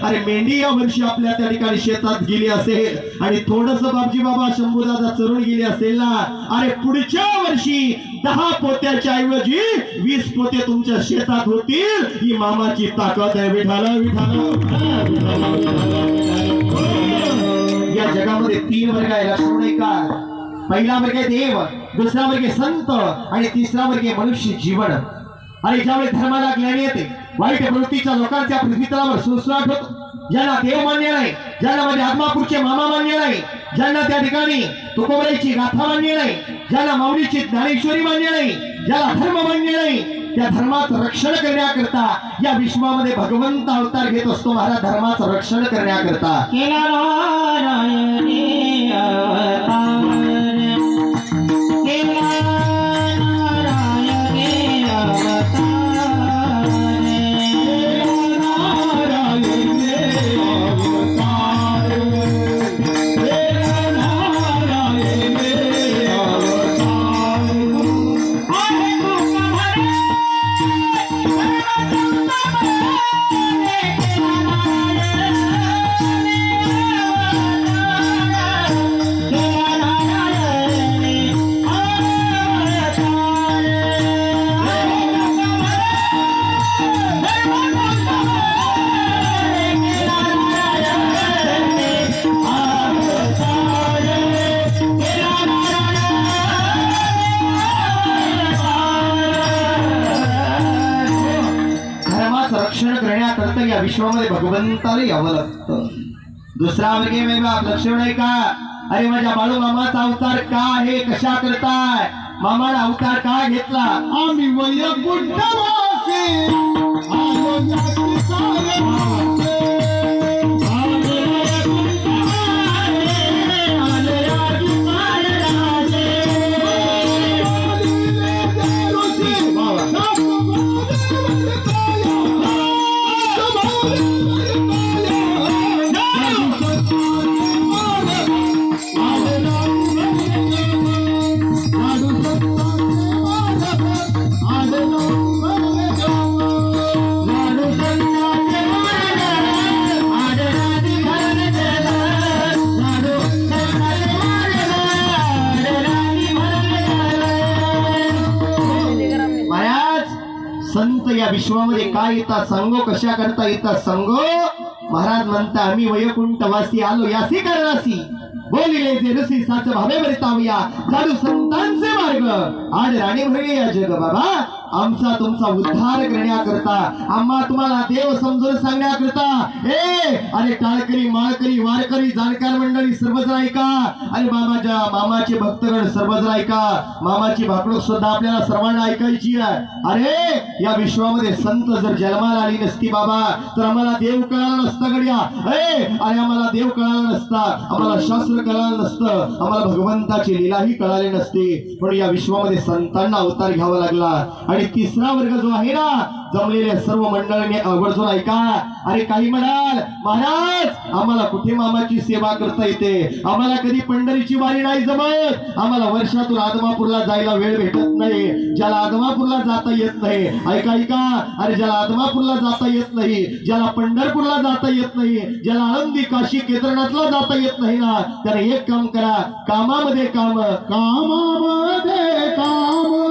अरे मेंढी या वर्षी आपल्या त्या ठिकाणी शेतात गेली असेल आणि थोडस बाबजी बाबा शंभूदादा चरून गेले असेल ना, अरे पुढच्या वर्षी 10 पोत्याच्या ऐवजी 20 पोते तुमच्या शेतात होतील. ही मामाची ताकद आहे. विठाला विठाला या जगामध्ये 3 वर्ग आहे. लक्षण आहे का? पहिला वर्ग आहे देव, दुसरा वर्ग आहे संत आणि तिसरा वर्ग आहे मनुष्य जीवन. आणि ज्यावेळी धर्माला ज्ञान येते, वाईट प्रवृत्तीच्या लोकांच्या पृथ्वीतलावर सुळसुळाट होतो. ज्यांना देव मान्य नाही, ज्यांना माझ्या आत्मापूरचे मामा मान्य नाही, ज्यांना त्या ठिकाणी तुकोबराईची गाथा मान्य नाही, ज्यांना माऊलीची ज्ञानेश्वरी मान्य नाही, ज्याला धर्म मान्य नाही, त्या धर्माचं रक्षण करण्याकरता या विश्वामध्ये भगवंत अवतार घेत असतो. महाराज धर्माचं रक्षण करण्याकरता रक्षण करण्याकरता या विश्वामध्ये भगवंताला यावं लागतं. दुसरा वर्ग लक्षण आहे का? अरे माझ्या बाळू मामाचा अवतार का आहे, कशा करताय? मामाला अवतार का घेतला? आम्ही वैकुंठवासी संत या विश्वामध्ये काय येतात सांगो, कशा करता येतात सांगो. महाराज म्हणता आम्ही वैकुंठवासी आलो यासी करणासी, बोलिले जे ऋषी साच भावे बरतावया, जाडू संतांचे मार्ग आड राणी भरले या जग. बाबा आमचा तुमचा उद्धार करण्याकरता, आम्हा तुम्हाला देव समजून सांगण्याकरता, अरे टाळकरी माळकरी वारकरी जाणकार मंडळी सर्वजण ऐका. अरे मामाच्या मामाचे भक्तगण सर्वजण ऐका. मामाची भाकडोक सुद्धा आपल्याला सर्वांना ऐकायची आहे. अरे या विश्वामध्ये संत जर जन्माला आली नसती बाबा, तर आम्हाला देव कळाला नसता गड्या. अरे आम्हाला देव कळाला नसता, आम्हाला शास्त्र कळालं नसतं, आम्हाला भगवंताची लीलाही कळाली नसती. पण या विश्वामध्ये संतांना अवतार घ्यावा लागला. आणि तिसरा वर्ग जो आहे ना, जमलेल्या सर्व मंडळीने आवर्जून ऐका. अरे काही म्हणाल महाराज आम्हाला कुठे मामाची सेवा करता येते, आम्हाला कधी पंढरीची वारी नाही जमत, आम्हाला वर्षातून आदमापूरला जायला वेळ भेटत नाही. ज्याला आदमापूरला जाता येत नाही, ऐका ऐका, अरे ज्याला आदमापूरला जाता येत नाही, ज्याला पंढरपूरला जाता येत नाही, ज्याला आळंदी काशी केदारनाथला जाता येत नाही ना, त्याने एक काम करा, कामामध्ये काम, कामामध्ये काम.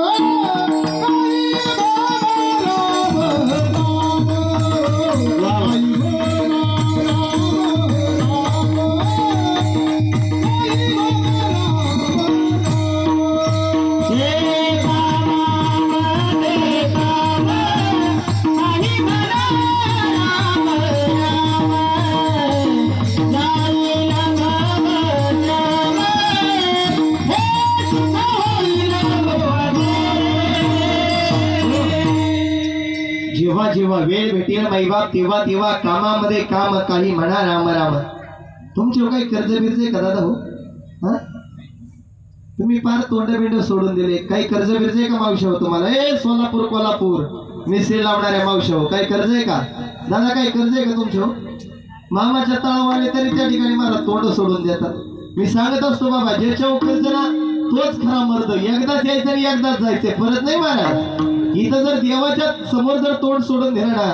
जेव्हा जेव्हा वेळ भेटेल मैबाप तेव्हा तेव्हा कामामध्ये काम, काही म्हणा राम राम. तुमचे काही कर्ज बिर्ज का दादा? हो तुम्ही फार तोंड बिंड सोडून दिले. काही कर्ज बिर्ज आहे का मावशी हो तुम्हाला? सोलापूर कोल्हापूर मिसळी लावणाऱ्या मावशी हो, काही कर्ज आहे का दादा? काही कर्ज आहे का तुमचे? हो मामाच्या तळावाले तरी त्या ठिकाणी मला तोंड सोडून देतात. मी सांगत असतो बाबा, ज्याच्या कर्ज ना तोच खरा मर्द. एकदाच यायचं आणि एकदाच जायचंय, परत नाही महाराज. इथं जर देवाच्या समोर जर तोंड सोडून दिलं ना,